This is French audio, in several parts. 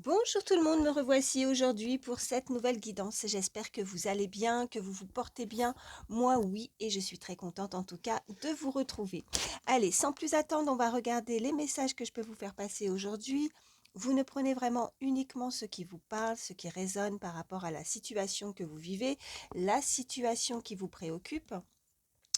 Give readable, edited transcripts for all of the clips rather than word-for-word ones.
Bonjour tout le monde, me revoici aujourd'hui pour cette nouvelle guidance. J'espère que vous allez bien, que vous vous portez bien. Moi oui, et je suis très contente en tout cas de vous retrouver. Allez, sans plus attendre, on va regarder les messages que je peux vous faire passer aujourd'hui. Vous ne prenez vraiment uniquement ce qui vous parle, ce qui résonne par rapport à la situation que vous vivez, la situation qui vous préoccupe.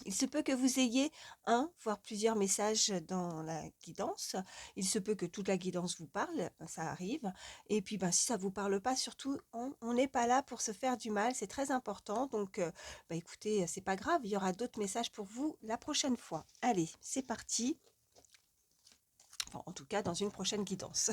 Il se peut que vous ayez un, voire plusieurs messages dans la guidance. Il se peut que toute la guidance vous parle, ça arrive. Et puis, si ça ne vous parle pas, surtout, on n'est pas là pour se faire du mal, c'est très important. Donc, écoutez, c'est pas grave, il y aura d'autres messages pour vous la prochaine fois. Allez, c'est parti. Enfin, en tout cas, dans une prochaine guidance.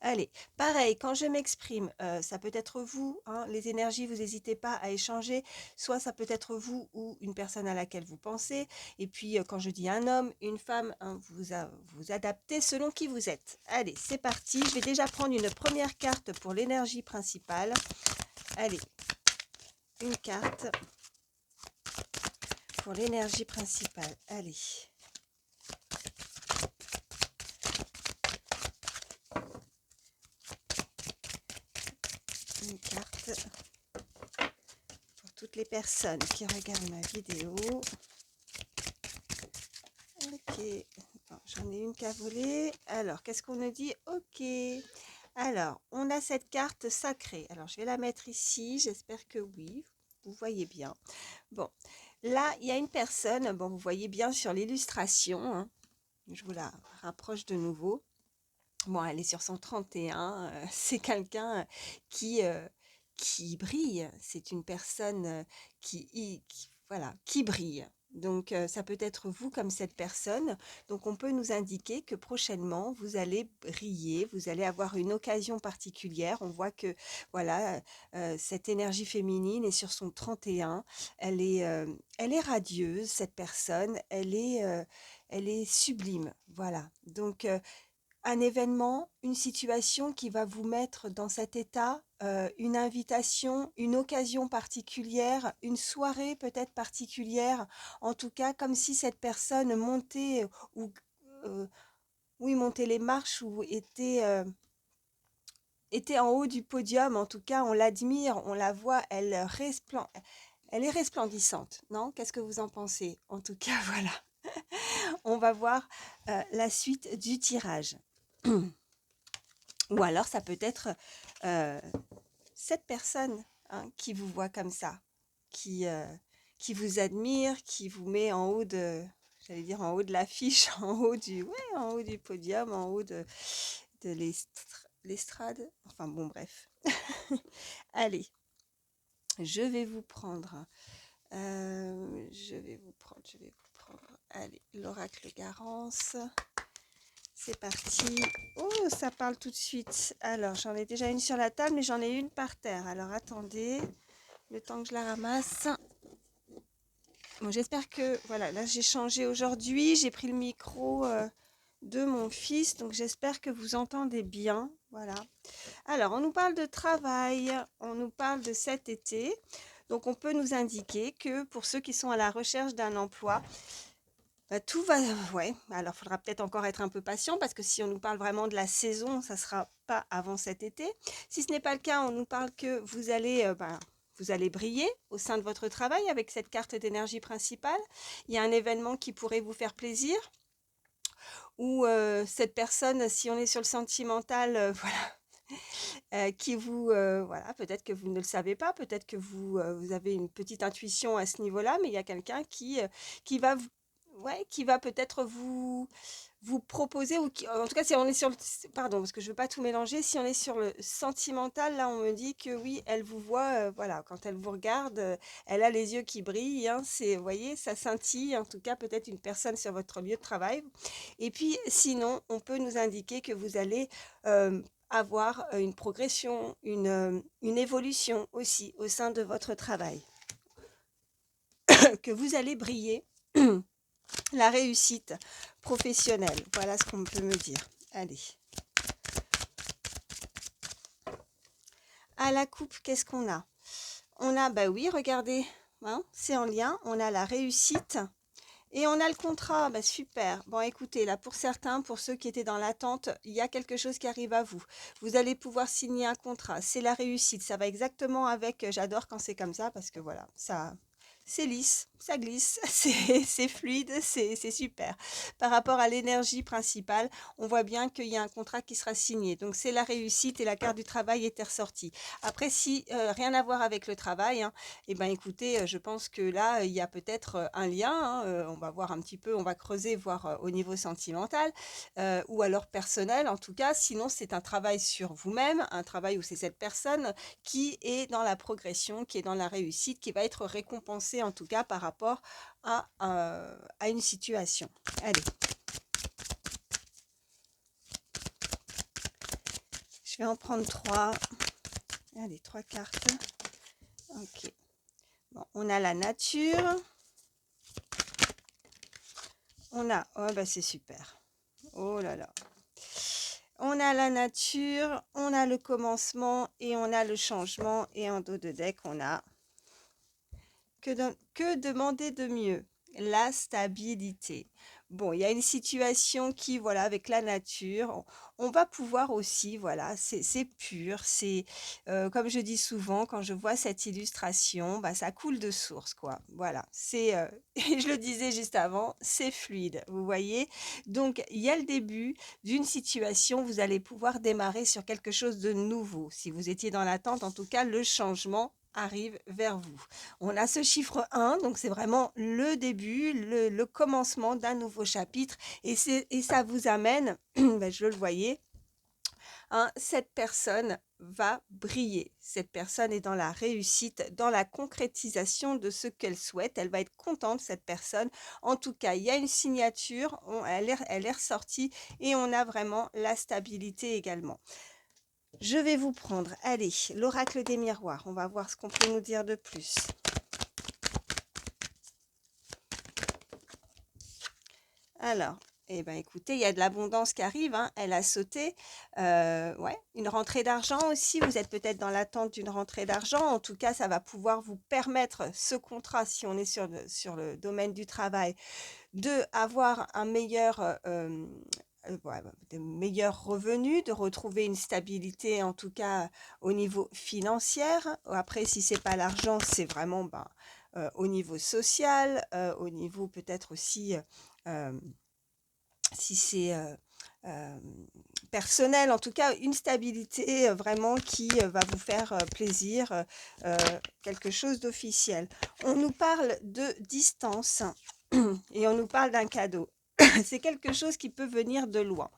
Allez, pareil, quand je m'exprime, ça peut être vous, hein, les énergies, vous n'hésitez pas à échanger, soit ça peut être vous ou une personne à laquelle vous pensez. Et puis, quand je dis un homme, une femme, hein, vous adaptez selon qui vous êtes. Allez, c'est parti. Je vais déjà prendre une première carte pour l'énergie principale. Allez, une carte pour l'énergie principale. Allez. Une carte pour toutes les personnes qui regardent ma vidéo. Ok, j'en ai une qu'à voler. Alors, qu'est-ce qu'on nous dit? Ok. Alors, on a cette carte sacrée. Alors, je vais la mettre ici. J'espère que oui, vous voyez bien. Bon, là, il y a une personne. Bon, vous voyez bien sur l'illustration, hein. Je vous la rapproche de nouveau. Bon, elle est sur son 31. C'est quelqu'un qui brille. C'est une personne voilà, qui brille. Donc, ça peut être vous comme cette personne. Donc, on peut nous indiquer que prochainement, vous allez briller, vous allez avoir une occasion particulière. On voit que, voilà, cette énergie féminine est sur son 31. Elle est radieuse, cette personne. Elle est sublime. Voilà. Donc, un événement, une situation qui va vous mettre dans cet état, une invitation, une occasion particulière, une soirée peut-être particulière, en tout cas comme si cette personne montait ou euh, oui, montait les marches ou était en haut du podium. En tout cas, on l'admire, on la voit, elle est resplendissante, non? Qu'est-ce que vous en pensez? En tout cas, voilà, on va voir la suite du tirage. Ou alors ça peut être euh, cette personne, hein, qui vous voit comme ça, qui, euh, qui vous admire, qui vous met en haut j'allais dire en haut de l'affiche, ouais, en haut du podium, en haut de l'estrade. Enfin bon, bref. Allez, je vais vous prendre. Je vais vous prendre. Allez, l'oracle Garance. C'est parti. Oh, ça parle tout de suite. Alors, j'en ai déjà une sur la table, mais j'en ai une par terre. Alors, attendez, le temps que je la ramasse. Bon, j'espère que... Voilà, là, j'ai changé aujourd'hui. J'ai pris le micro de mon fils, donc j'espère que vous entendez bien. Voilà. Alors, on nous parle de travail, on nous parle de cet été. Donc, on peut nous indiquer que pour ceux qui sont à la recherche d'un emploi, tout va, ouais, alors il faudra peut-être encore être un peu patient parce que si on nous parle vraiment de la saison, ça sera pas avant cet été. Si ce n'est pas le cas, on nous parle que vous allez briller au sein de votre travail avec cette carte d'énergie principale. Il y a un événement qui pourrait vous faire plaisir ou cette personne, si on est sur le sentimental, voilà, qui vous, voilà, peut-être que vous ne le savez pas, peut-être que vous avez une petite intuition à ce niveau-là, mais il y a quelqu'un qui va ouais, qui va peut-être vous proposer, ou en tout cas, si on est sur pardon, parce que je veux pas tout mélanger, si on est sur le sentimental, là, on me dit que oui, elle vous voit, voilà, quand elle vous regarde, elle a les yeux qui brillent, hein, vous voyez, ça scintille, en tout cas, peut-être une personne sur votre lieu de travail. Et puis, sinon, on peut nous indiquer que vous allez avoir une progression, une évolution aussi au sein de votre travail, que vous allez briller, la réussite professionnelle. Voilà ce qu'on peut me dire. Allez. À la coupe, qu'est-ce qu'on a? On a, bah oui, regardez, hein, c'est en lien. On a la réussite Et on a le contrat, bah super. Bon, écoutez, là, pour certains, pour ceux qui étaient dans l'attente, il y a quelque chose qui arrive à vous. Vous allez pouvoir signer un contrat. C'est la réussite. Ça va exactement avec, j'adore quand c'est comme ça parce que voilà, ça, c'est lisse, ça glisse, c'est fluide, c'est super. Par rapport à l'énergie principale, on voit bien qu'il y a un contrat qui sera signé. Donc, c'est la réussite et la carte du travail était ressortie. Après, si rien à voir avec le travail, hein, eh ben, écoutez, je pense que là, il y a peut-être un lien, hein, on va voir un petit peu, on va creuser, voir au niveau sentimental ou alors personnel en tout cas. Sinon, c'est un travail sur vous-même, un travail où c'est cette personne qui est dans la progression, qui est dans la réussite, qui va être récompensée en tout cas par rapport à une situation. Allez, je vais en prendre trois. Allez, trois cartes. Ok. Bon, on a la nature. On a, oh bah c'est super. Oh là là. On a la nature, on a le commencement et on a le changement. Et en dos de deck, on a que demander de mieux? La stabilité. Bon, il y a une situation qui, voilà, avec la nature, on va pouvoir aussi, voilà, c'est pur, c'est, comme je dis souvent, quand je vois cette illustration, bah, ça coule de source, quoi. Voilà, c'est, et je le disais juste avant, c'est fluide, vous voyez? Donc, il y a le début d'une situation, vous allez pouvoir démarrer sur quelque chose de nouveau. Si vous étiez dans l'attente, en tout cas, le changement arrive vers vous. On a ce chiffre 1, donc c'est vraiment le début, le commencement d'un nouveau chapitre. Et ça vous amène, ben je le voyais, hein, cette personne va briller. Cette personne est dans la réussite, dans la concrétisation de ce qu'elle souhaite. Elle va être contente, cette personne. En tout cas, il y a une signature, elle est ressortie et on a vraiment la stabilité également. Je vais vous prendre, allez, l'oracle des miroirs. On va voir ce qu'on peut nous dire de plus. Alors, eh ben, écoutez, il y a de l'abondance qui arrive, hein. Elle a sauté. Ouais, une rentrée d'argent aussi. Vous êtes peut-être dans l'attente d'une rentrée d'argent. En tout cas, ça va pouvoir vous permettre, ce contrat, si on est sur le domaine du travail, de avoir un meilleur, ouais, de meilleurs revenus, de retrouver une stabilité, en tout cas au niveau financier. Après, si c'est pas l'argent, c'est vraiment ben, au niveau social, au niveau peut-être aussi si c'est personnel, en tout cas une stabilité vraiment qui va vous faire plaisir, quelque chose d'officiel. On nous parle de distance et on nous parle d'un cadeau. C'est quelque chose qui peut venir de loin.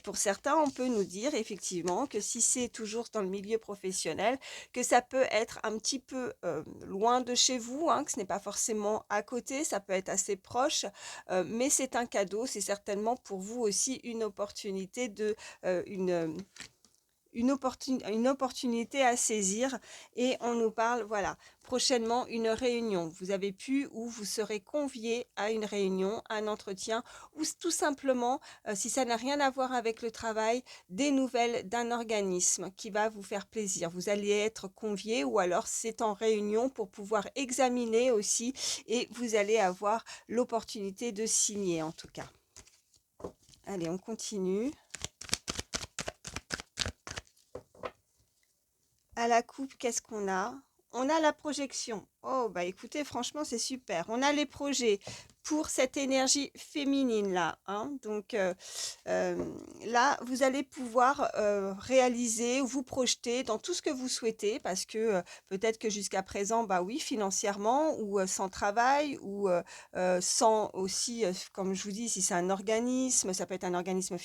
Pour certains, on peut nous dire effectivement que si c'est toujours dans le milieu professionnel, que ça peut être un petit peu loin de chez vous, hein, que ce n'est pas forcément à côté, ça peut être assez proche, mais c'est un cadeau, c'est certainement pour vous aussi une opportunité de une opportunité à saisir et on nous parle, voilà, prochainement une réunion. Vous avez pu ou vous serez convié à une réunion, un entretien ou tout simplement, si ça n'a rien à voir avec le travail, des nouvelles d'un organisme qui va vous faire plaisir. Vous allez être convié ou alors c'est en réunion pour pouvoir examiner aussi et vous allez avoir l'opportunité de signer en tout cas. Allez, on continue. À la coupe, qu'est-ce qu'on a? On a la projection. Oh, bah écoutez, franchement, c'est super. On a les projets pour cette énergie féminine là, hein. Donc là, vous allez pouvoir réaliser, vous projeter dans tout ce que vous souhaitez parce que peut-être que jusqu'à présent, bah oui, financièrement ou sans travail ou sans aussi, comme je vous dis, si c'est un organisme, ça peut être un organisme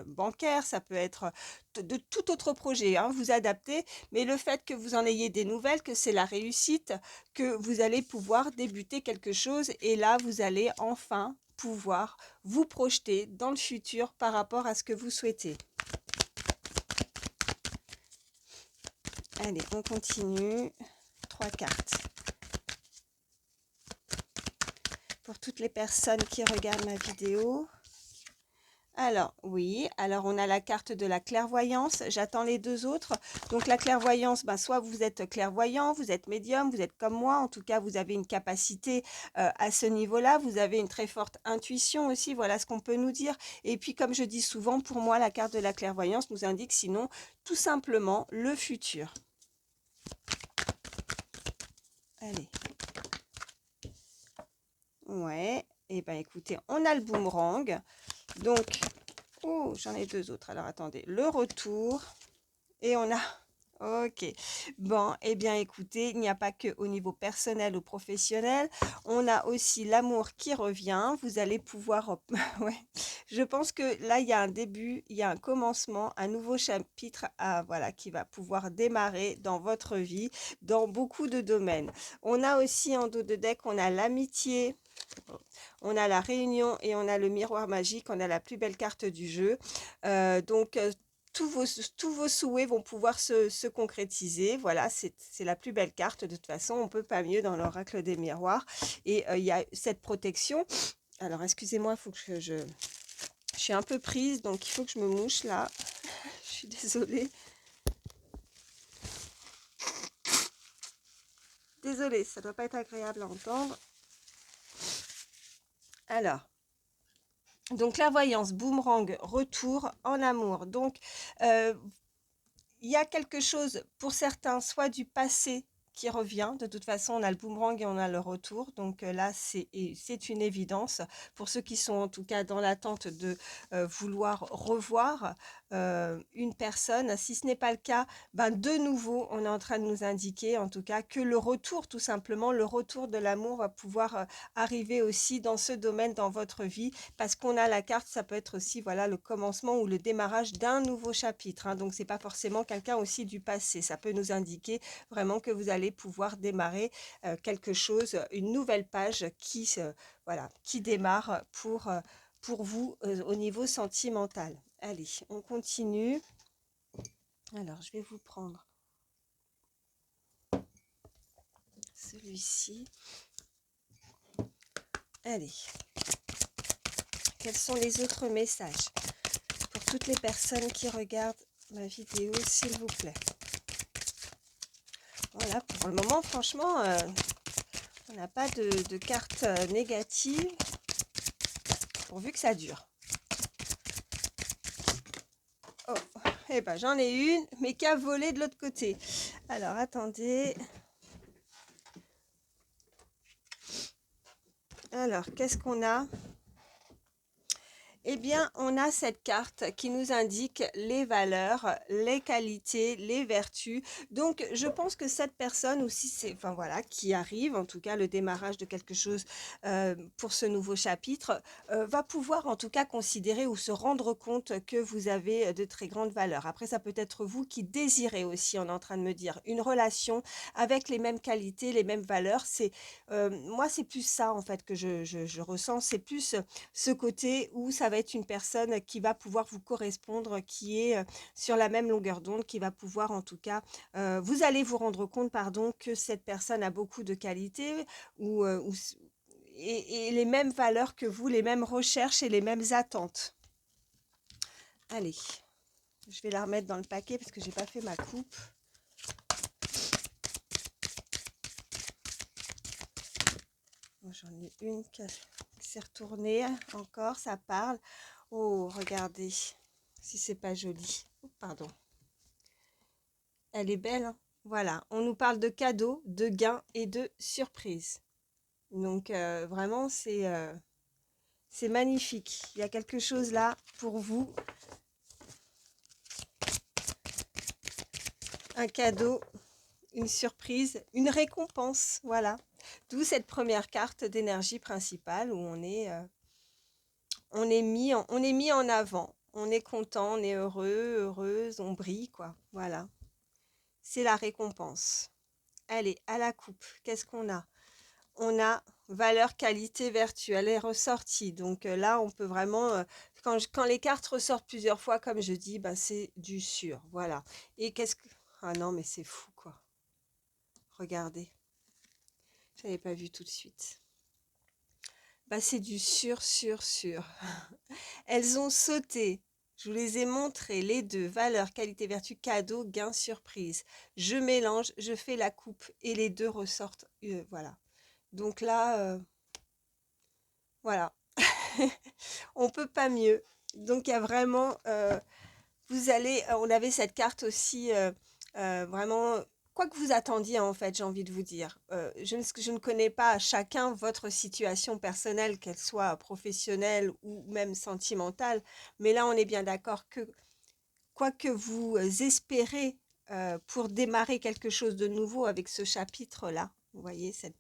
bancaire, ça peut être de tout autre projet, hein, vous adaptez, mais le fait que vous en ayez des nouvelles, que c'est la réussite, que vous allez pouvoir débuter quelque chose et là, vous allez enfin pouvoir vous projeter dans le futur par rapport à ce que vous souhaitez. Allez, on continue. 3 cartes. Pour toutes les personnes qui regardent ma vidéo. Alors, oui, alors on a la carte de la clairvoyance, j'attends les deux autres. Donc la clairvoyance, ben, soit vous êtes clairvoyant, vous êtes médium, vous êtes comme moi, en tout cas vous avez une capacité à ce niveau-là, vous avez une très forte intuition aussi, voilà ce qu'on peut nous dire. Et puis comme je dis souvent, pour moi la carte de la clairvoyance nous indique sinon tout simplement le futur. Allez, ouais, et ben écoutez, on a le boomerang, donc... Oh, j'en ai deux autres. Alors, attendez. Le retour. Et on a... Ok. Bon, eh bien, écoutez, il n'y a pas que au niveau personnel ou professionnel. On a aussi l'amour qui revient. Vous allez pouvoir... ouais. Je pense que là, il y a un début, il y a un commencement, un nouveau chapitre voilà, qui va pouvoir démarrer dans votre vie, dans beaucoup de domaines. On a aussi en dos de deck, on a l'amitié. On a la réunion et on a le miroir magique, on a la plus belle carte du jeu. Donc, tous vos souhaits vont pouvoir se concrétiser. Voilà, c'est la plus belle carte. De toute façon, on ne peut pas mieux dans l'oracle des miroirs. Et il y a cette protection. Alors, excusez-moi, il faut que je suis un peu prise, donc il faut que je me mouche là. Je suis désolée. Désolée, ça ne doit pas être agréable à entendre. Alors, donc la voyance, boomerang, retour en amour. Donc, il y a quelque chose pour certains, soit du passé qui revient. De toute façon, on a le boomerang et on a le retour. Donc là, c'est une évidence. Pour ceux qui sont en tout cas dans l'attente de vouloir revoir une personne, si ce n'est pas le cas, ben de nouveau, on est en train de nous indiquer en tout cas que le retour, tout simplement, le retour de l'amour va pouvoir arriver aussi dans ce domaine dans votre vie, parce qu'on a la carte, ça peut être aussi voilà le commencement ou le démarrage d'un nouveau chapitre, hein. Donc c'est pas forcément quelqu'un aussi du passé, ça peut nous indiquer vraiment que vous allez pouvoir démarrer quelque chose, une nouvelle page voilà, qui démarre pour vous au niveau sentimental. Allez, on continue. Alors, je vais vous prendre celui-ci. Allez, quels sont les autres messages pour toutes les personnes qui regardent ma vidéo, s'il vous plaît? Voilà, pour le moment, franchement, on n'a pas de cartes négatives, pourvu que ça dure. Oh, eh ben j'en ai une, mais qui a volé de l'autre côté. Alors, attendez. Alors, qu'est-ce qu'on a? Eh bien, on a cette carte qui nous indique les valeurs, les qualités, les vertus. Donc, je pense que cette personne aussi, enfin voilà, qui arrive, en tout cas le démarrage de quelque chose pour ce nouveau chapitre, va pouvoir en tout cas considérer ou se rendre compte que vous avez de très grandes valeurs. Après, ça peut être vous qui désirez aussi, on est en train de me dire, une relation avec les mêmes qualités, les mêmes valeurs. Moi, c'est plus ça en fait que je ressens. C'est plus ce côté où ça va être une personne qui va pouvoir vous correspondre, qui est sur la même longueur d'onde, qui va pouvoir en tout cas, vous allez vous rendre compte, pardon, que cette personne a beaucoup de qualités et les mêmes valeurs que vous, les mêmes recherches et les mêmes attentes. Allez, je vais la remettre dans le paquet parce que j'ai pas fait ma coupe. J'en ai une qui s'est retournée encore, ça parle. Oh, regardez, si c'est pas joli. Oh, pardon. Elle est belle, hein. Voilà, on nous parle de cadeaux, de gains et de surprises. Donc vraiment, c'est magnifique. Il y a quelque chose là pour vous. Un cadeau, une surprise, une récompense. Voilà. D'où cette première carte d'énergie principale où on est mis en avant. On est content, on est heureux, heureuse, on brille, quoi. Voilà. C'est la récompense. Allez, à la coupe, qu'est-ce qu'on a? On a valeur, qualité, vertu. Elle est ressortie. Donc là, on peut vraiment... quand les cartes ressortent plusieurs fois, comme je dis, ben, c'est du sûr. Voilà. Et qu'est-ce que... Ah non, mais c'est fou, quoi. Regardez. Je n'avais pas vu tout de suite. Bah, c'est du sûr. Elles ont sauté. Je vous les ai montrées, les deux, valeur, qualité, vertu, cadeau, gain, surprise. Je mélange, je fais la coupe et les deux ressortent. Voilà. Donc là, voilà. On peut pas mieux. Donc il y a vraiment, vous allez, on avait cette carte aussi, vraiment, quoi que vous attendiez en fait, j'ai envie de vous dire. Je ne connais pas chacun votre situation personnelle, qu'elle soit professionnelle ou même sentimentale, mais là on est bien d'accord que quoi que vous espérez pour démarrer quelque chose de nouveau avec ce chapitre-là, vous voyez cette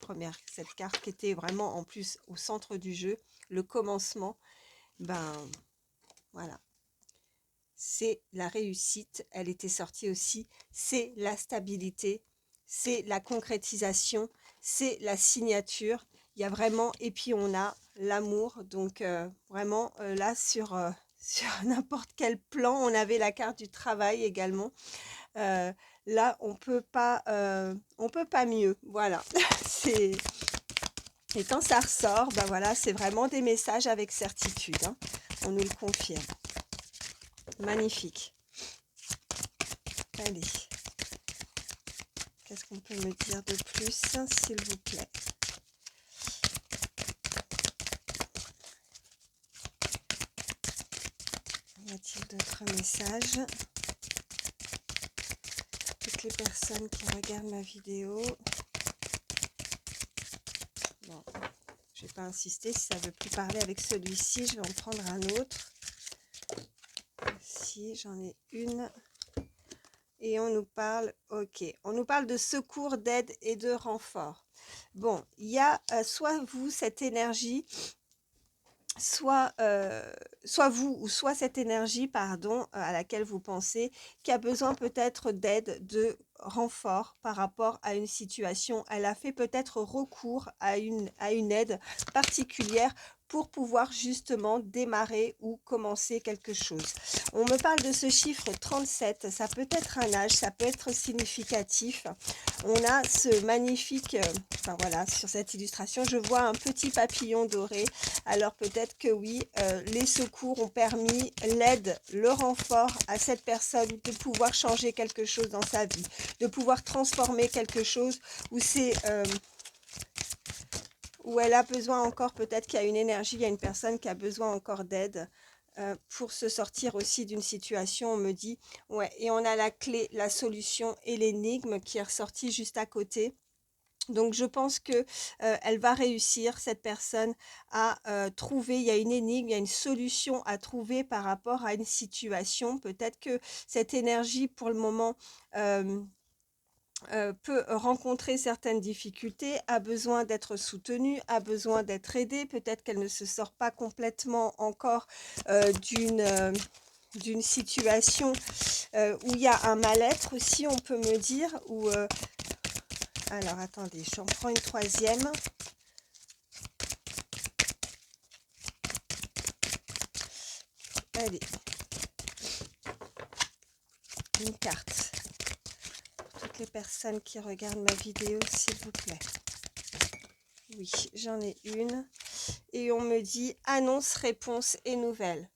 carte qui était vraiment en plus au centre du jeu, le commencement, ben voilà, c'est la réussite, elle était sortie aussi, c'est la stabilité, c'est la concrétisation, c'est la signature, il y a vraiment, et puis on a l'amour, donc vraiment là sur n'importe quel plan, on avait la carte du travail également. Euh, Là on peut pas mieux, voilà. c'est Et quand ça ressort, ben voilà, c'est vraiment des messages avec certitude, hein. On nous le confirme. Magnifique. Allez, qu'est-ce qu'on peut me dire de plus, s'il vous plaît? Y a-t-il d'autres messages? Toutes les personnes qui regardent ma vidéo. Bon, je vais pas insister, si ça veut plus parler avec celui-ci, je vais en prendre un autre. Si, j'en ai une. Et on nous parle, ok, on nous parle de secours, d'aide et de renfort. Bon, il y a soit vous, cette énergie, soit vous ou soit cette énergie, pardon, à laquelle vous pensez, qui a besoin peut-être d'aide, de renfort par rapport à une situation. Elle a fait peut-être recours à une aide particulière pour pouvoir justement démarrer ou commencer quelque chose. On me parle de ce chiffre 37, ça peut être un âge, ça peut être significatif. On a ce magnifique, enfin voilà, sur cette illustration, je vois un petit papillon doré. Alors peut-être que oui, les secours ont permis l'aide, le renfort à cette personne de pouvoir changer quelque chose dans sa vie, de pouvoir transformer quelque chose où où elle a besoin encore, peut-être qu'il y a une énergie, il y a une personne qui a besoin encore d'aide pour se sortir aussi d'une situation, on me dit, ouais, et on a la clé, la solution et l'énigme qui est ressortie juste à côté. Donc je pense que elle va réussir, cette personne, à trouver, il y a une énigme, il y a une solution à trouver par rapport à une situation. Peut-être que cette énergie, pour le moment, peut rencontrer certaines difficultés, a besoin d'être soutenue, a besoin d'être aidée. Peut-être qu'elle ne se sort pas complètement encore d'une situation où il y a un mal-être aussi, on peut me dire, ou alors, attendez, j'en prends une troisième. Allez. Une carte. Pour toutes les personnes qui regardent ma vidéo, s'il vous plaît. Oui, j'en ai une. Et on me dit annonce, réponse et nouvelles.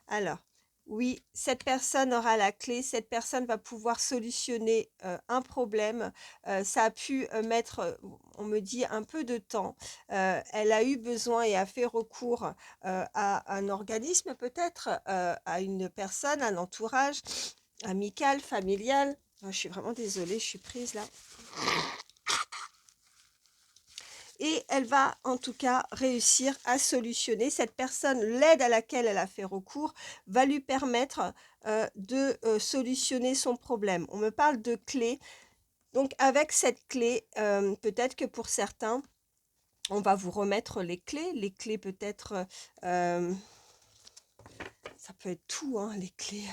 Alors, oui, cette personne aura la clé, cette personne va pouvoir solutionner un problème. Ça a pu mettre, on me dit, un peu de temps. Elle a eu besoin et a fait recours à un organisme peut-être, à une personne, un entourage amical, familial. Oh, je suis vraiment désolée, je suis prise là. Et elle va en tout cas réussir à solutionner. Cette personne, l'aide à laquelle elle a fait recours, va lui permettre de solutionner son problème. On me parle de clé. Donc avec cette clé, peut-être que pour certains, on va vous remettre les clés. Les clés peut-être, ça peut être tout, hein, les clés.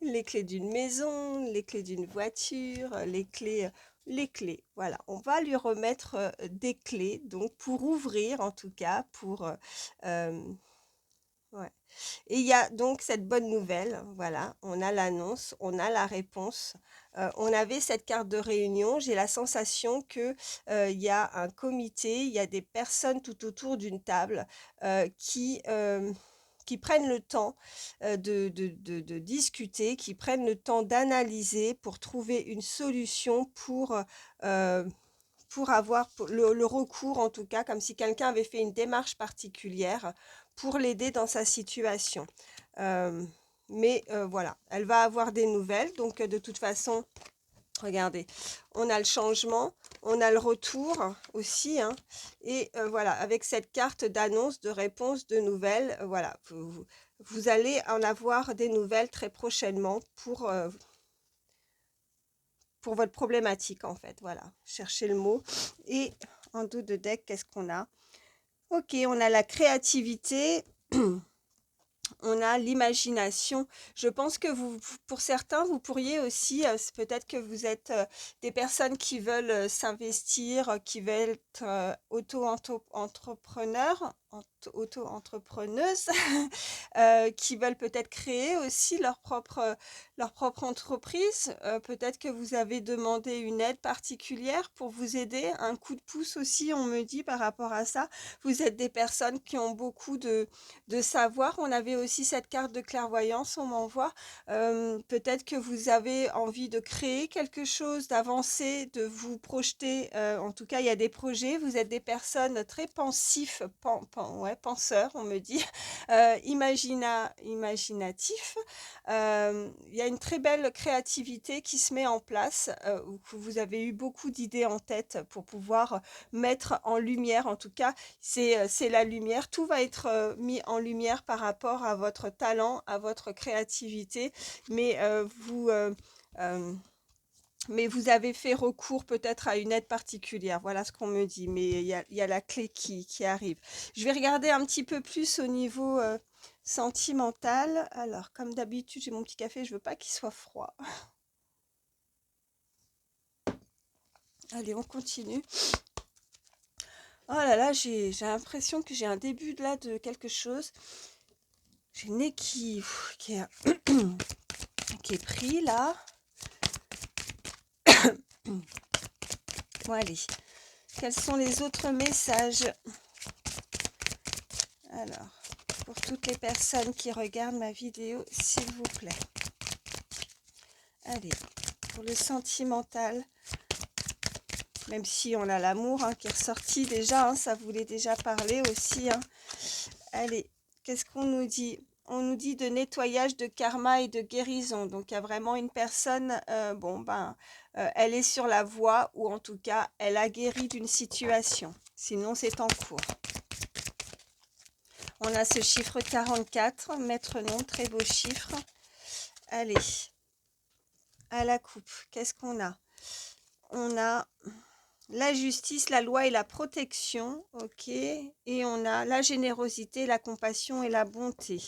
Les clés d'une maison, les clés d'une voiture, les clés. Voilà, on va lui remettre des clés, donc pour ouvrir en tout cas, pour Ouais. Et il y a donc cette bonne nouvelle, voilà, on a l'annonce, on a la réponse. On avait cette carte de réunion, j'ai la sensation que, il y a un comité, il y a des personnes tout autour d'une table, qui prennent le temps, de discuter, qui prennent le temps d'analyser pour trouver une solution pour avoir le recours, en tout cas, comme si quelqu'un avait fait une démarche particulière pour l'aider dans sa situation. Euh, voilà, elle va avoir des nouvelles. Donc, de toute façon, regardez, on a le changement, on a le retour aussi, hein, et voilà, avec cette carte d'annonce, de réponse, de nouvelles, voilà, vous allez en avoir des nouvelles très prochainement pour votre problématique, en fait. Voilà, cherchez le mot. Et en dos de deck, qu'est-ce qu'on a? Ok, on a la créativité. On a l'imagination. Je pense que pour certains, vous pourriez aussi, peut-être que vous êtes des personnes qui veulent s'investir, qui veulent être auto-entrepreneurs, auto-entrepreneuses, qui veulent peut-être créer aussi leur propre entreprise. Peut-être que vous avez demandé une aide particulière pour vous aider, un coup de pouce aussi, on me dit par rapport à ça. Vous êtes des personnes qui ont beaucoup de savoir. On avait aussi cette carte de clairvoyance, on m'envoie. Peut-être que vous avez envie de créer quelque chose, d'avancer, de vous projeter. En tout cas, il y a des projets. Vous êtes des personnes très pensifs, ouais, penseurs, on me dit, imaginatifs. Il y a une très belle créativité qui se met en place, où que vous avez eu beaucoup d'idées en tête pour pouvoir mettre en lumière, en tout cas, c'est la lumière. Tout va être mis en lumière par rapport à votre talent, à votre créativité, mais mais vous avez fait recours peut-être à une aide particulière. Voilà ce qu'on me dit, mais il y a la clé qui arrive. Je vais regarder un petit peu plus au niveau sentimental. Alors, comme d'habitude, j'ai mon petit café, je veux pas qu'il soit froid. Allez, on continue. Oh là là, j'ai l'impression que j'ai un début là de quelque chose. J'ai le nez qui est, qui est pris là. Bon, allez. Quels sont les autres messages? Alors, pour toutes les personnes qui regardent ma vidéo, s'il vous plaît. Allez, pour le sentimental, même si on a l'amour qui est ressorti déjà, ça voulait déjà parler aussi. Allez, qu'est-ce qu'on nous dit? On nous dit de nettoyage, de karma et de guérison. Donc, il y a vraiment une personne, elle est sur la voie, ou en tout cas, elle a guéri d'une situation. Sinon, c'est en cours. On a ce chiffre 44, maître nom, très beau chiffre. Allez, à la coupe, qu'est-ce qu'on a? On a la justice, la loi et la protection, ok. Et on a la générosité, la compassion et la bonté.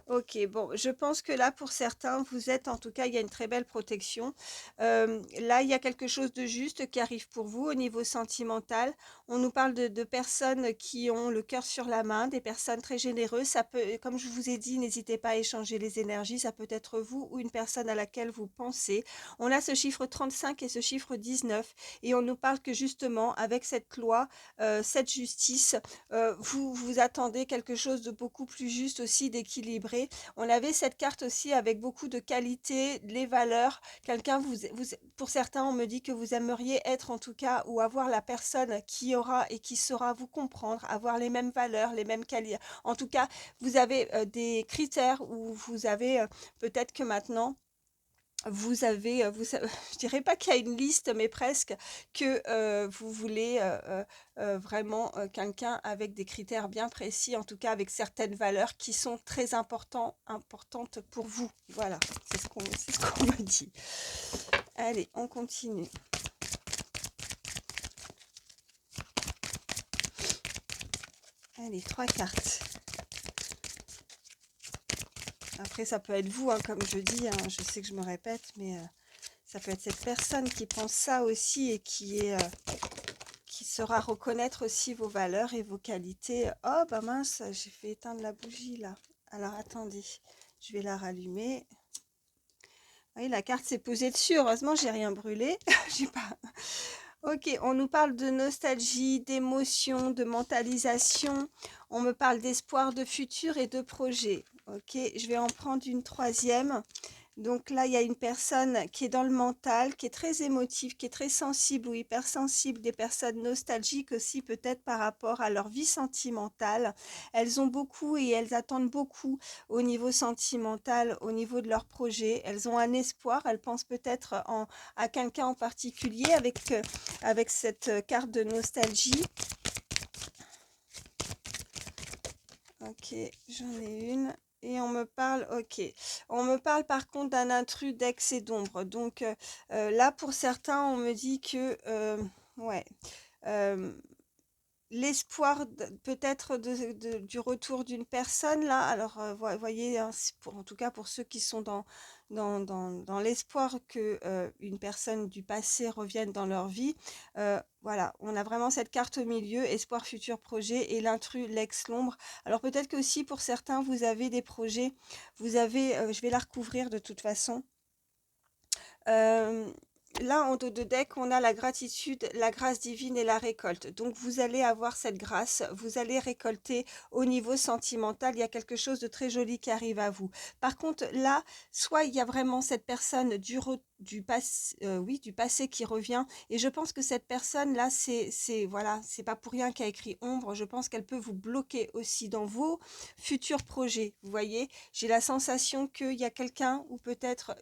Ok, bon, je pense que là, pour certains, vous êtes, en tout cas, il y a une très belle protection. Là, il y a quelque chose de juste qui arrive pour vous au niveau sentimental. On nous parle de personnes qui ont le cœur sur la main, des personnes très généreuses. Ça peut, comme je vous ai dit, n'hésitez pas à échanger les énergies. Ça peut être vous ou une personne à laquelle vous pensez. On a ce chiffre 35 et ce chiffre 19. Et on nous parle que justement, avec cette loi, cette justice, vous attendez quelque chose de beaucoup plus juste aussi, d'équilibré. On avait cette carte aussi avec beaucoup de qualité, les valeurs. Quelqu'un, pour certains, on me dit que vous aimeriez être en tout cas, ou avoir la personne qui aura et qui saura vous comprendre, avoir les mêmes valeurs, les mêmes qualités. En tout cas, vous avez des critères où vous avez peut-être que maintenant, vous avez, je dirais pas qu'il y a une liste, mais presque, que vous voulez vraiment quelqu'un avec des critères bien précis, en tout cas avec certaines valeurs qui sont très importantes pour vous. Voilà, c'est ce qu'on me dit. Allez, on continue. Allez, 3 cartes. Après, ça peut être vous, comme je dis, je sais que je me répète, mais ça peut être cette personne qui pense ça aussi et qui saura reconnaître aussi vos valeurs et vos qualités. Oh, bah mince, j'ai fait éteindre la bougie là. Alors, attendez, je vais la rallumer. Oui, la carte s'est posée dessus. Heureusement, j'ai rien brûlé. J'ai pas... Ok, on nous parle de nostalgie, d'émotion, de mentalisation. On me parle d'espoir, de futur et de projet. Ok, je vais en prendre une troisième. Donc là, il y a une personne qui est dans le mental, qui est très émotive, qui est très sensible ou hypersensible, des personnes nostalgiques aussi peut-être par rapport à leur vie sentimentale. Elles ont beaucoup et elles attendent beaucoup au niveau sentimental, au niveau de leur projet. Elles ont un espoir, elles pensent peut-être à quelqu'un en particulier avec cette carte de nostalgie. Ok, j'en ai une. Et on me parle, ok. On me parle par contre d'un intrus d'ex et d'ombre. Donc là, pour certains, on me dit que, ouais, euh, l'espoir peut-être du retour d'une personne là. Alors, voyez, hein, en tout cas pour ceux qui sont dans l'espoir que une personne du passé revienne dans leur vie. Voilà, on a vraiment cette carte au milieu, espoir, futur, projet et l'intrus, l'ex, l'ombre. Alors peut-être que aussi pour certains, vous avez des projets, vous avez, je vais la recouvrir de toute façon. Euh, Là, en dos de deck, on a la gratitude, la grâce divine et la récolte. Donc, vous allez avoir cette grâce, vous allez récolter au niveau sentimental. Il y a quelque chose de très joli qui arrive à vous. Par contre, là, soit il y a vraiment cette personne du passé qui revient. Et je pense que cette personne-là, voilà, c'est pas pour rien qu'elle a écrit ombre. Je pense qu'elle peut vous bloquer aussi dans vos futurs projets. Vous voyez, j'ai la sensation qu'il y a quelqu'un ou peut-être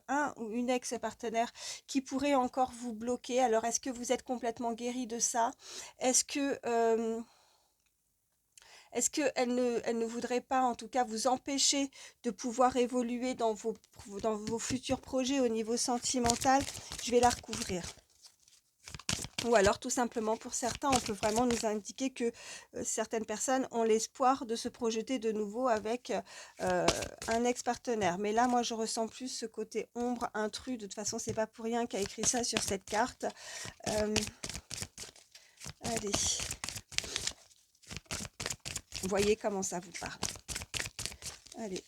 un ou une ex-partenaire qui pourrait encore vous bloquer. Alors, est-ce que vous êtes complètement guéri de ça? Est-ce que... est-ce qu'elle ne voudrait pas, en tout cas, vous empêcher de pouvoir évoluer dans vos futurs projets au niveau sentimental? Je vais la recouvrir. Ou alors, tout simplement, pour certains, on peut vraiment nous indiquer que certaines personnes ont l'espoir de se projeter de nouveau avec un ex-partenaire. Mais là, moi, je ressens plus ce côté ombre, intrus. De toute façon, c'est pas pour rien qu'a écrit ça sur cette carte. Allez. Voyez comment ça vous parle. Allez.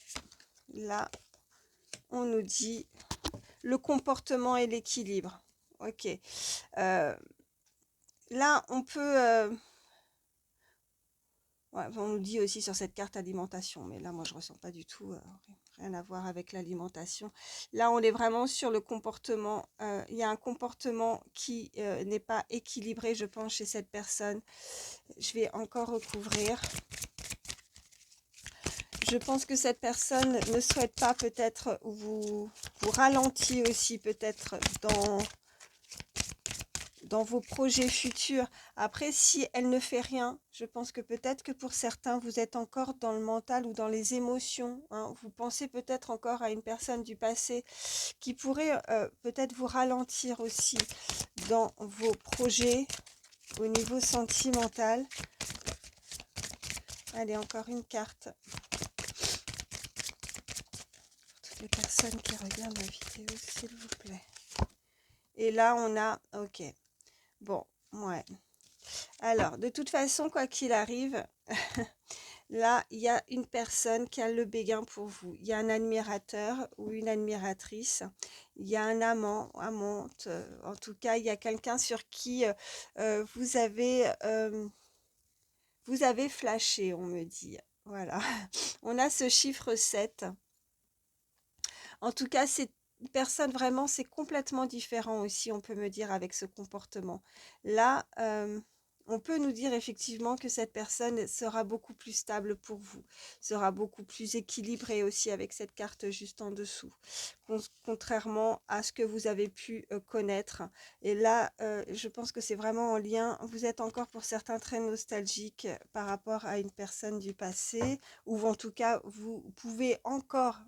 Là, on nous dit le comportement et l'équilibre. Ok. Là, on peut... ouais, on nous dit aussi sur cette carte alimentation, mais là, moi, je ressens pas du tout rien à voir avec l'alimentation. Là, on est vraiment sur le comportement. Il y a un comportement qui n'est pas équilibré, je pense, chez cette personne. Je vais encore recouvrir. Je pense que cette personne ne souhaite pas peut-être vous ralentir aussi peut-être dans vos projets futurs. Après, si elle ne fait rien, je pense que peut-être que pour certains, vous êtes encore dans le mental ou dans les émotions. Hein. Vous pensez peut-être encore à une personne du passé qui pourrait peut-être vous ralentir aussi dans vos projets au niveau sentimental. Allez, encore une carte. Toutes les personnes qui regardent ma vidéo, s'il vous plaît. Et là, on a... Ok. Bon, ouais. Alors, de toute façon, quoi qu'il arrive, là, il y a une personne qui a le béguin pour vous. Il y a un admirateur ou une admiratrice. Il y a un amant, amante. En tout cas, il y a quelqu'un sur qui vous avez flashé, on me dit. Voilà. On a ce chiffre 7. En tout cas, c'est une personne vraiment, c'est complètement différent aussi, on peut me dire, avec ce comportement. Là, on peut nous dire effectivement que cette personne sera beaucoup plus stable pour vous, sera beaucoup plus équilibrée aussi avec cette carte juste en dessous, contrairement à ce que vous avez pu connaître. Et là, je pense que c'est vraiment en lien, vous êtes encore pour certains très nostalgique par rapport à une personne du passé, ou en tout cas, vous pouvez encore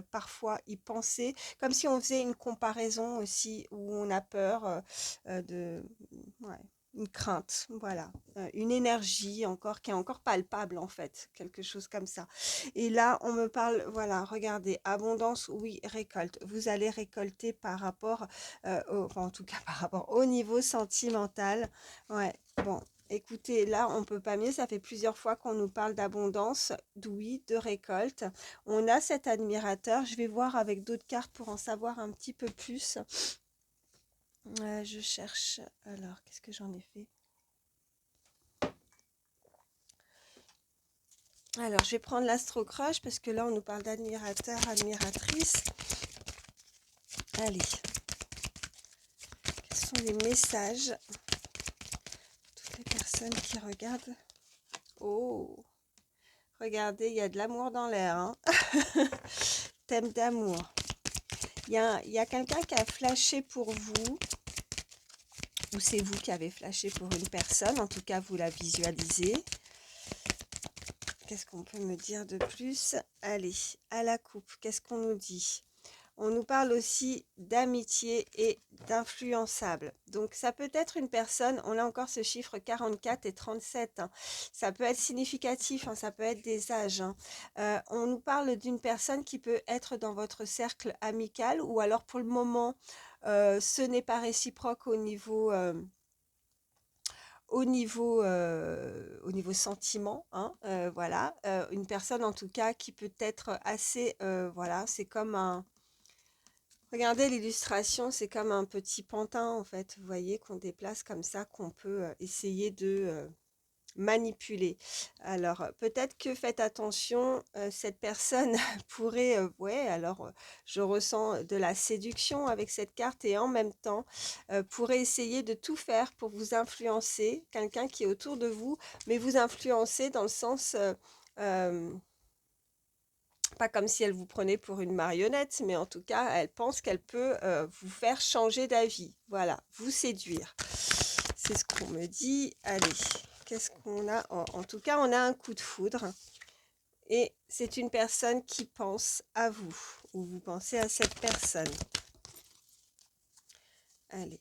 parfois y penser, comme si on faisait une comparaison aussi, où on a peur ouais, une crainte, voilà, une énergie encore qui est encore palpable en fait, quelque chose comme ça. Et là, on me parle, voilà, regardez, abondance, oui, récolte. Vous allez récolter par rapport, enfin, en tout cas par rapport au niveau sentimental. Ouais, bon, Écoutez, là, on peut pas mieux. Ça fait plusieurs fois qu'on nous parle d'abondance, d'ouïe, de récolte. On a cet admirateur. Je vais voir avec d'autres cartes pour en savoir un petit peu plus. Je cherche. Alors, qu'est-ce que j'en ai fait? Alors, je vais prendre l'Astro Crush parce que là, on nous parle d'admirateur, admiratrice. Allez. Quels sont les messages pour toutes les personnes qui regardent? Oh, regardez, il y a de l'amour dans l'air, hein. Thème d'amour. Il y a quelqu'un qui a flashé pour vous, ou c'est vous qui avez flashé pour une personne, en tout cas vous la visualisez. Qu'est-ce qu'on peut me dire de plus? Allez, à la coupe, qu'est-ce qu'on nous dit? On nous parle aussi d'amitié et d'influençable. Donc ça peut être une personne, on a encore ce chiffre 44 et 37, hein. Ça peut être significatif, hein, ça peut être des âges, hein. On nous parle d'une personne qui peut être dans votre cercle amical ou alors pour le moment, ce n'est pas réciproque au niveau sentiment, hein, voilà. Une personne en tout cas qui peut être assez, voilà, c'est comme un... Regardez l'illustration, c'est comme un petit pantin en fait, vous voyez, qu'on déplace comme ça, qu'on peut essayer de manipuler. Alors, peut-être que faites attention, cette personne pourrait, ouais, alors je ressens de la séduction avec cette carte et en même temps, pourrait essayer de tout faire pour vous influencer, quelqu'un qui est autour de vous, mais vous influencer dans le sens... euh, pas comme si elle vous prenait pour une marionnette, mais en tout cas, elle pense qu'elle peut vous faire changer d'avis. Voilà, vous séduire. C'est ce qu'on me dit. Allez, qu'est-ce qu'on a? En tout cas, on a un coup de foudre. Et c'est une personne qui pense à vous, ou vous pensez à cette personne. Allez,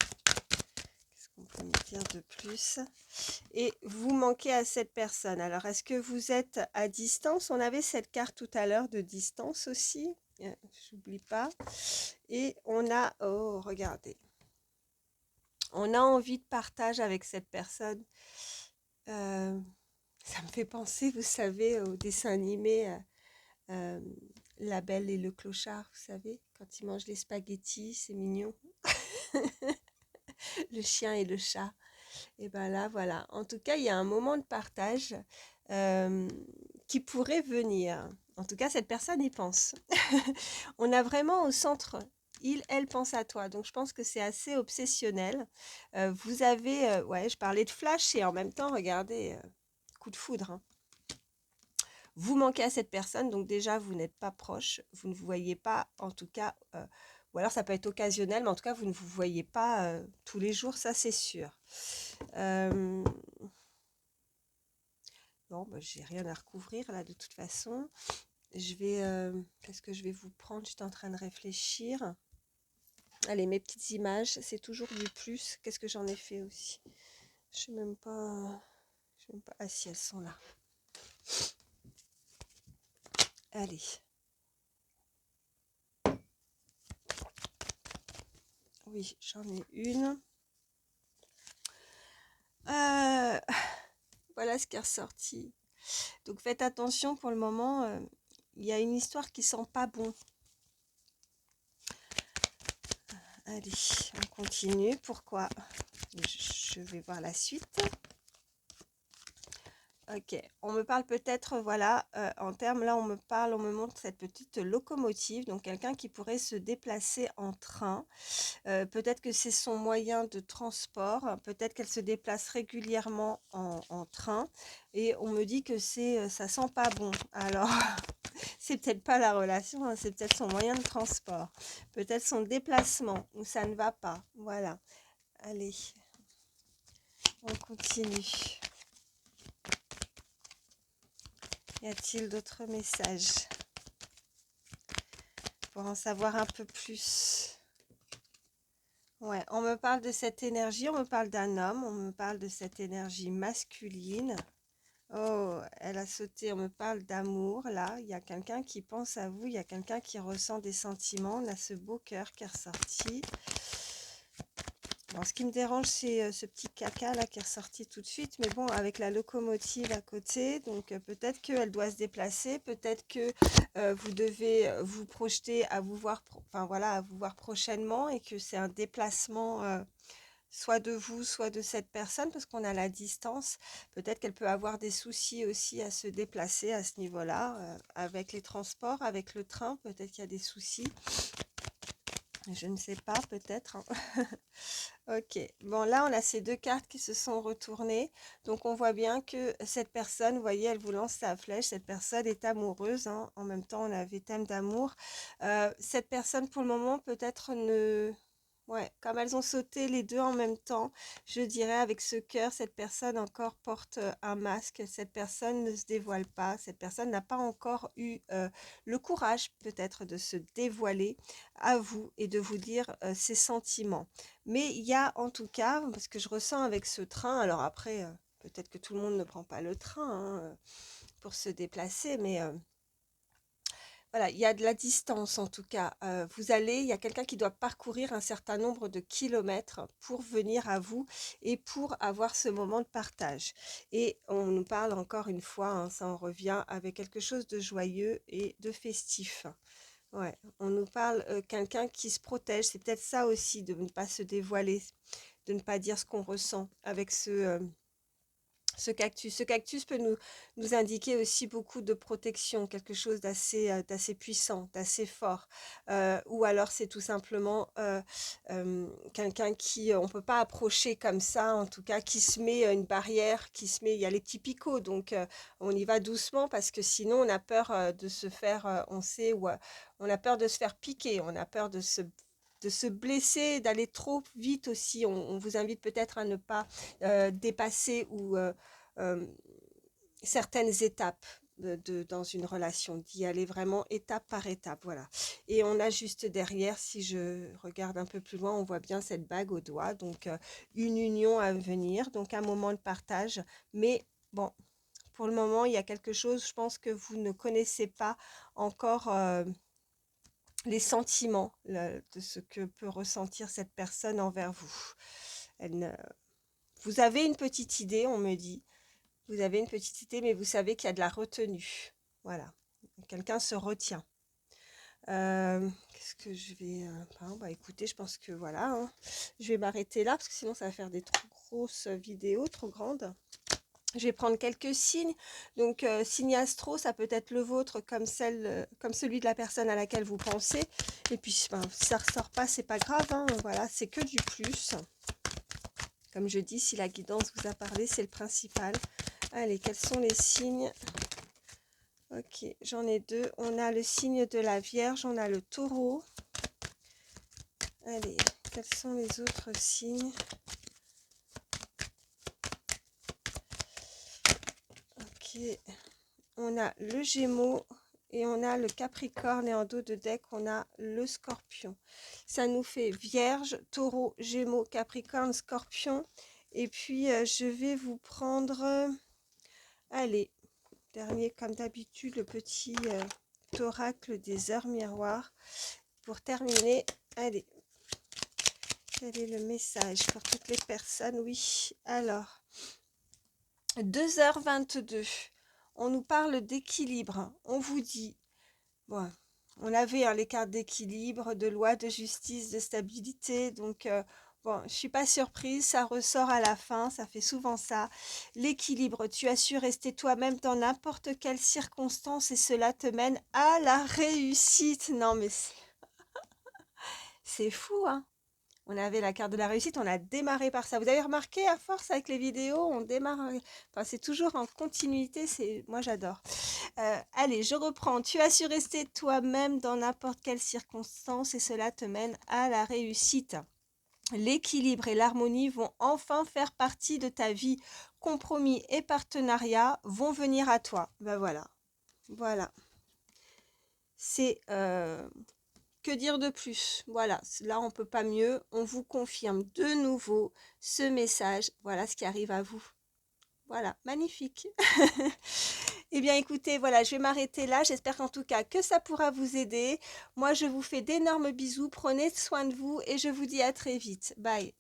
qu'est-ce qu'on peut me dire de plus? Et vous manquez à cette personne. Alors, est-ce que vous êtes à distance? On avait cette carte tout à l'heure de distance aussi. J'oublie pas. Et on a, oh, regardez. On a envie de partage avec cette personne. Ça me fait penser, vous savez, au dessin animé euh, La Belle et le Clochard, vous savez, quand ils mangent les spaghettis, c'est mignon. Le chien et le chat. Et ben là, voilà. En tout cas, il y a un moment de partage euh, qui pourrait venir. En tout cas, cette personne y pense. On a vraiment au centre, elle pense à toi. Donc, je pense que c'est assez obsessionnel. Vous avez, ouais, je parlais de flash et en même temps, regardez, coup de foudre, hein. Vous manquez à cette personne, donc déjà, vous n'êtes pas proche. Vous ne vous voyez pas, en tout cas, ou alors ça peut être occasionnel, mais en tout cas, vous ne vous voyez pas tous les jours, ça c'est sûr. Euh, Bon, bah, j'ai rien à recouvrir là de toute façon. Je vais, qu'est-ce que je vais vous prendre? J'étais en train de réfléchir. Allez, mes petites images, c'est toujours du plus. Qu'est-ce que j'en ai fait aussi? Je sais même pas. Je sais même pas. Ah si, elles sont là. Allez. Oui, j'en ai une. Euh, Voilà ce qui est ressorti. Donc faites attention pour le moment. Il y a une histoire qui sent pas bon. Allez, on continue. Pourquoi? Je vais voir la suite. Ok, on me parle peut-être, voilà, en termes, là on me montre cette petite locomotive, donc quelqu'un qui pourrait se déplacer en train. Peut-être que c'est son moyen de transport, peut-être qu'elle se déplace régulièrement en train, et on me dit que ça sent pas bon. Alors, c'est peut-être pas la relation, hein, c'est peut-être son moyen de transport, peut-être son déplacement, où ça ne va pas. Voilà, allez, on continue. Y a-t-il d'autres messages pour en savoir un peu plus? Ouais, on me parle de cette énergie, on me parle d'un homme, on me parle de cette énergie masculine. Oh, elle a sauté, on me parle d'amour, là. Il y a quelqu'un qui pense à vous, il y a quelqu'un qui ressent des sentiments. On a ce beau cœur qui est ressorti. Bon, ce qui me dérange, c'est ce petit caca là qui est ressorti tout de suite. Mais bon, avec la locomotive à côté, donc peut-être qu'elle doit se déplacer. Peut-être que vous devez vous projeter à vous voir, enfin voilà, à vous voir prochainement et que c'est un déplacement soit de vous, soit de cette personne, parce qu'on a la distance. Peut-être qu'elle peut avoir des soucis aussi à se déplacer à ce niveau-là, avec les transports, avec le train. Peut-être qu'il y a des soucis. Je ne sais pas, peut-être, hein. Ok, bon là on a ces deux cartes qui se sont retournées, donc on voit bien que cette personne, vous voyez, elle vous lance sa flèche, cette personne est amoureuse, hein. En même temps on avait thème d'amour. Cette personne pour le moment peut-être ne... Ouais, comme elles ont sauté les deux en même temps, je dirais avec ce cœur, cette personne encore porte un masque, cette personne ne se dévoile pas, cette personne n'a pas encore eu le courage peut-être de se dévoiler à vous et de vous dire ses sentiments. Mais il y a en tout cas, parce que je ressens avec ce train, alors après, peut-être que tout le monde ne prend pas le train hein, pour se déplacer, mais voilà, il y a de la distance en tout cas. Il y a quelqu'un qui doit parcourir un certain nombre de kilomètres pour venir à vous et pour avoir ce moment de partage. Et on nous parle encore une fois, hein, ça en revient avec quelque chose de joyeux et de festif. Ouais, on nous parle quelqu'un qui se protège. C'est peut-être ça aussi, de ne pas se dévoiler, de ne pas dire ce qu'on ressent avec ce cactus. Ce cactus peut nous indiquer aussi beaucoup de protection, quelque chose d'assez puissant, d'assez fort. Ou alors c'est tout simplement quelqu'un qui, on ne peut pas approcher comme ça, en tout cas, qui se met une barrière, qui se met, il y a les petits picots, donc on y va doucement parce que sinon on a peur de se faire, on sait, ou on a peur de se faire piquer, on a peur de se blesser, d'aller trop vite aussi. On vous invite peut-être à ne pas dépasser ou euh, certaines étapes dans une relation, d'y aller vraiment étape par étape, voilà. Et on a juste derrière, si je regarde un peu plus loin, on voit bien cette bague au doigt, donc une union à venir, donc un moment de partage, mais bon, pour le moment, il y a quelque chose, je pense que vous ne connaissez pas encore les sentiments de ce que peut ressentir cette personne envers vous. Elle ne- Vous avez une petite idée, on me dit, vous avez une petite idée, mais vous savez qu'il y a de la retenue. Voilà. Quelqu'un se retient. Qu'est-ce que je vais... bah, écoutez, je pense que voilà, hein. Je vais m'arrêter là, parce que sinon ça va faire des trop grosses vidéos, trop grandes. Je vais prendre quelques signes. Donc, signe astro, ça peut être le vôtre comme celui de la personne à laquelle vous pensez. Et puis, ben, si ça ne ressort pas, c'est pas grave, hein. Voilà, c'est que du plus. Comme je dis, si la guidance vous a parlé, c'est le principal. Allez, quels sont les signes? Ok, j'en ai deux. On a le signe de la Vierge, on a le Taureau. Allez, quels sont les autres signes? Ok, on a le Gémeaux et on a le Capricorne, et en dos de deck, on a le Scorpion. Ça nous fait Vierge, Taureau, Gémeaux, Capricorne, Scorpion. Et puis, je vais vous prendre... allez, dernier, comme d'habitude, le petit oracle des heures miroirs. Pour terminer, allez, quel est le message pour toutes les personnes? Oui, alors, 2h22, on nous parle d'équilibre. On vous dit, bon, on avait hein, les cartes d'équilibre, de loi, de justice, de stabilité, donc... bon, je ne suis pas surprise, ça ressort à la fin, ça fait souvent ça. L'équilibre, tu as su rester toi-même dans n'importe quelle circonstance et cela te mène à la réussite. Non mais c'est fou, hein. On avait la carte de la réussite, on a démarré par ça. Vous avez remarqué, à force avec les vidéos, on démarre... Enfin, c'est toujours en continuité, moi j'adore. Allez, je reprends. Tu as su rester toi-même dans n'importe quelle circonstance et cela te mène à la réussite. L'équilibre et l'harmonie vont enfin faire partie de ta vie. Compromis et partenariat vont venir à toi. Ben voilà. Voilà. C'est... que dire de plus? Voilà, là on ne peut pas mieux. On vous confirme de nouveau ce message. Voilà ce qui arrive à vous. Voilà, magnifique. Eh bien écoutez, voilà, je vais m'arrêter là. J'espère en tout cas que ça pourra vous aider. Moi, je vous fais d'énormes bisous. Prenez soin de vous et je vous dis à très vite. Bye.